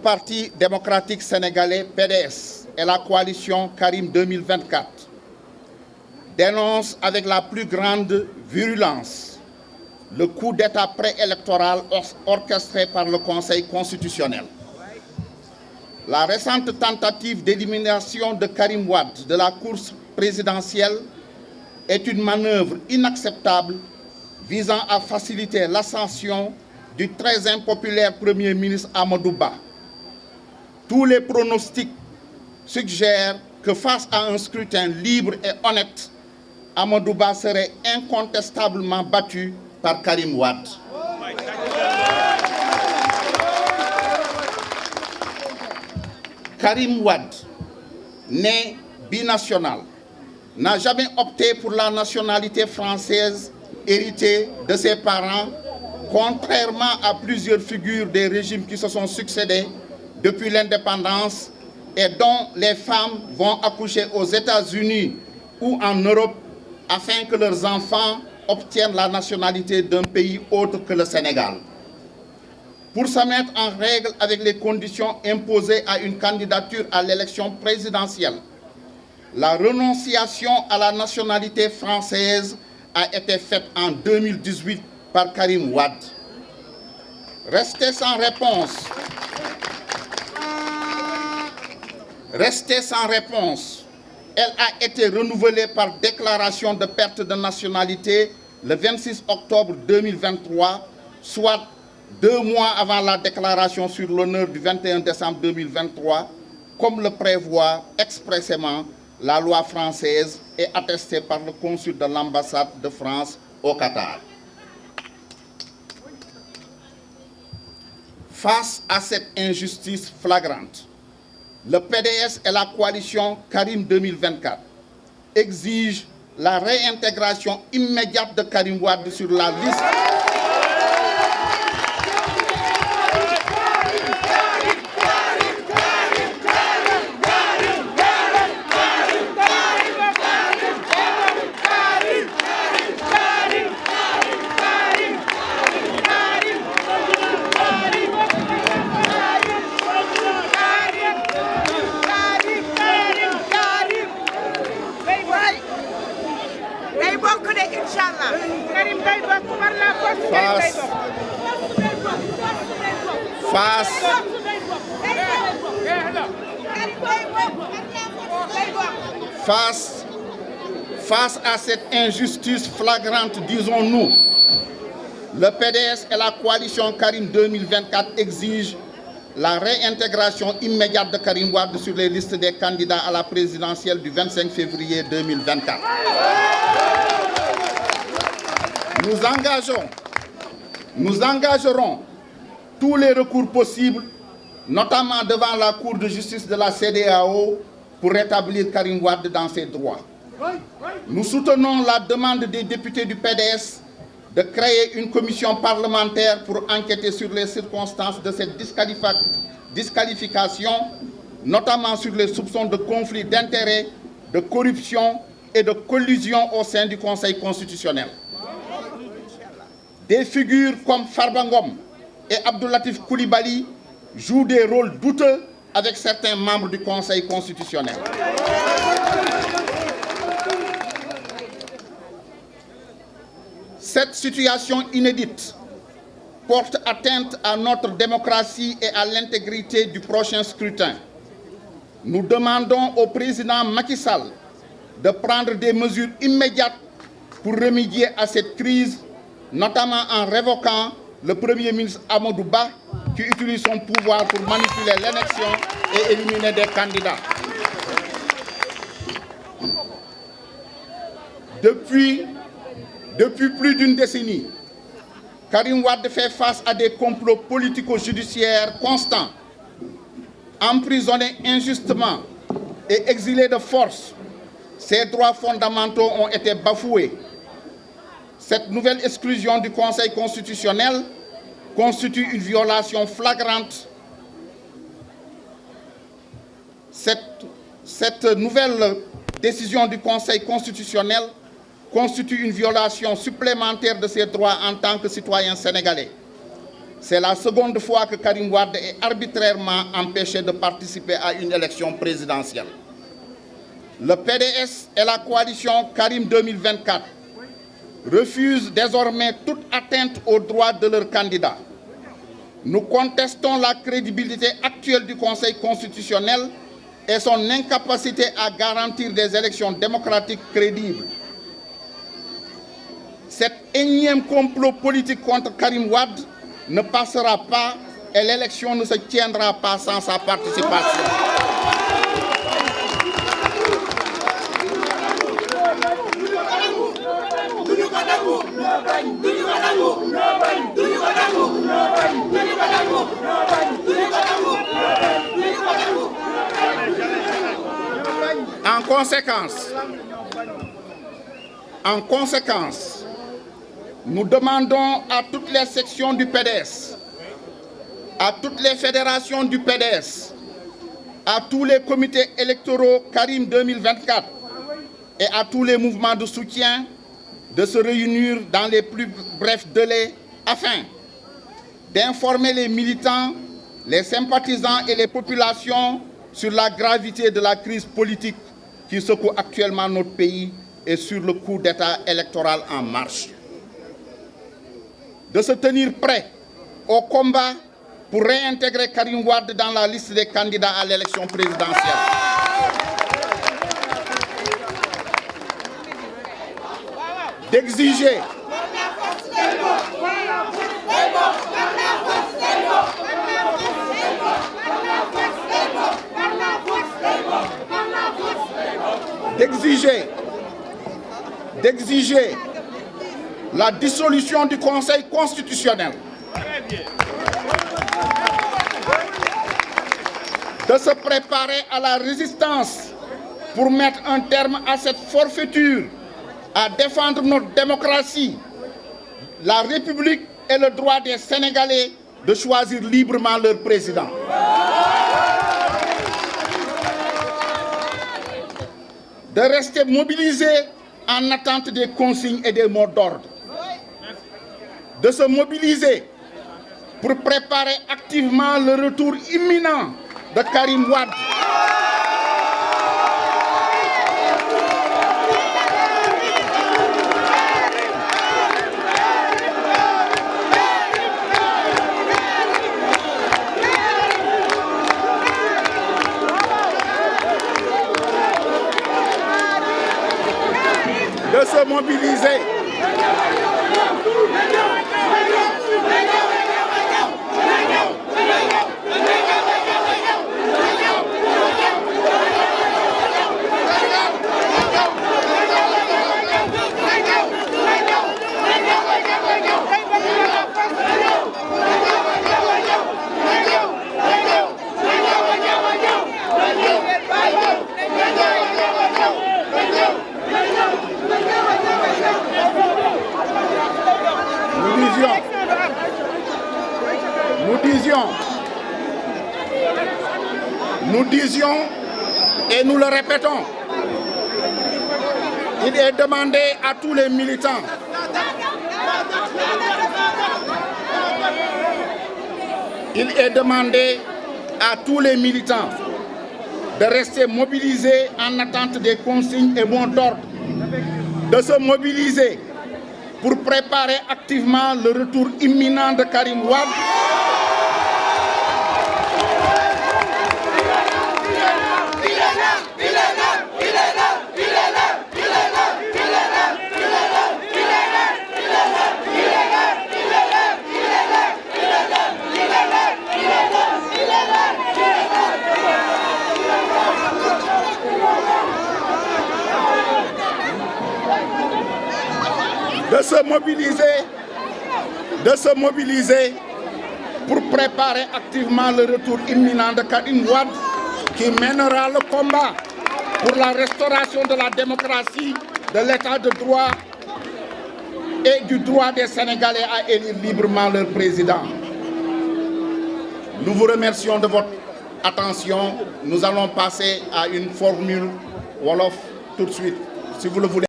Parti démocratique sénégalais, PDS, et la coalition Karim 2024 dénoncent avec la plus grande virulence le coup d'État préélectoral orchestré par le Conseil constitutionnel. La récente tentative d'élimination de Karim Wade de la course présidentielle est une manœuvre inacceptable visant à faciliter l'ascension du très impopulaire Premier ministre Amadou Ba. Tous les pronostics suggèrent que face à un scrutin libre et honnête, Amadou Ba serait incontestablement battu par Karim Wade. Karim Wade, né binational, n'a jamais opté pour la nationalité française héritée de ses parents, contrairement à plusieurs figures des régimes qui se sont succédés depuis l'indépendance et dont les femmes vont accoucher aux États-Unis ou en Europe afin que leurs enfants obtiennent la nationalité d'un pays autre que le Sénégal. Pour se mettre en règle avec les conditions imposées à une candidature à l'élection présidentielle, la renonciation à la nationalité française a été faite en 2018 par Karim Wade. Restée sans réponse, elle a été renouvelée par déclaration de perte de nationalité le 26 octobre 2023, soit 2 mois avant la déclaration sur l'honneur du 21 décembre 2023, comme le prévoit expressément la loi française et attestée par le consul de l'ambassade de France au Qatar. Face à cette injustice flagrante, le PDS et la coalition Karim 2024 exigent la réintégration immédiate de Karim Wade sur la liste. Face à cette injustice flagrante, disons-nous, le PDS et la coalition Karim 2024 exigent la réintégration immédiate de Karim Wade sur les listes des candidats à la présidentielle du 25 février 2024. Nous engagerons tous les recours possibles, notamment devant la Cour de justice de la CEDEAO, pour rétablir Karim Wade dans ses droits. Nous soutenons la demande des députés du PDS de créer une commission parlementaire pour enquêter sur les circonstances de cette disqualification, notamment sur les soupçons de conflit d'intérêts, de corruption et de collusion au sein du Conseil constitutionnel. Des figures comme Farba Ngom et Abdou Latif Coulibaly jouent des rôles douteux avec certains membres du Conseil constitutionnel. Cette situation inédite porte atteinte à notre démocratie et à l'intégrité du prochain scrutin. Nous demandons au président Macky Sall de prendre des mesures immédiates pour remédier à cette crise, notamment en révoquant le Premier ministre Amadou Ba, qui utilise son pouvoir pour manipuler l'élection et éliminer des candidats. Depuis plus d'une décennie, Karim Wade fait face à des complots politico-judiciaires constants. Emprisonné injustement et exilé de force, ses droits fondamentaux ont été bafoués. Cette nouvelle exclusion du Conseil constitutionnel constitue une violation flagrante. Cette nouvelle décision du Conseil constitutionnel constitue une violation supplémentaire de ses droits en tant que citoyen sénégalais. C'est la seconde fois que Karim Wade est arbitrairement empêché de participer à une élection présidentielle. Le PDS et la coalition Karim 2024 refusent désormais toute atteinte aux droits de leurs candidats. Nous contestons la crédibilité actuelle du Conseil constitutionnel et son incapacité à garantir des élections démocratiques crédibles. Cet énième complot politique contre Karim Wade ne passera pas et l'élection ne se tiendra pas sans sa participation. En conséquence, nous demandons à toutes les sections du PDS, à toutes les fédérations du PDS, à tous les comités électoraux Karim 2024 et à tous les mouvements de soutien de se réunir dans les plus brefs délais afin d'informer les militants, les sympathisants et les populations sur la gravité de la crise politique qui secoue actuellement notre pays et sur le coup d'État électoral en marche. De se tenir prêt au combat pour réintégrer Karim Wade dans la liste des candidats à l'élection présidentielle. D'exiger la dissolution du Conseil constitutionnel, de se préparer à la résistance pour mettre un terme à cette forfaiture, à défendre notre démocratie, la République et le droit des Sénégalais de choisir librement leur président. De rester mobilisés en attente des consignes et des mots d'ordre. De se mobiliser pour préparer activement le retour imminent de Karim Wade. De se mobiliser. Nous disions, et nous le répétons, il est demandé à tous les militants de rester mobilisés en attente des consignes et mots d'ordre, de se mobiliser pour préparer activement le retour imminent de Karim Wade. De se mobiliser pour préparer activement le retour imminent de Karim Wade qui mènera le combat pour la restauration de la démocratie, de l'état de droit et du droit des Sénégalais à élire librement leur président. Nous vous remercions de votre attention. Nous allons passer à une formule Wolof tout de suite, si vous le voulez.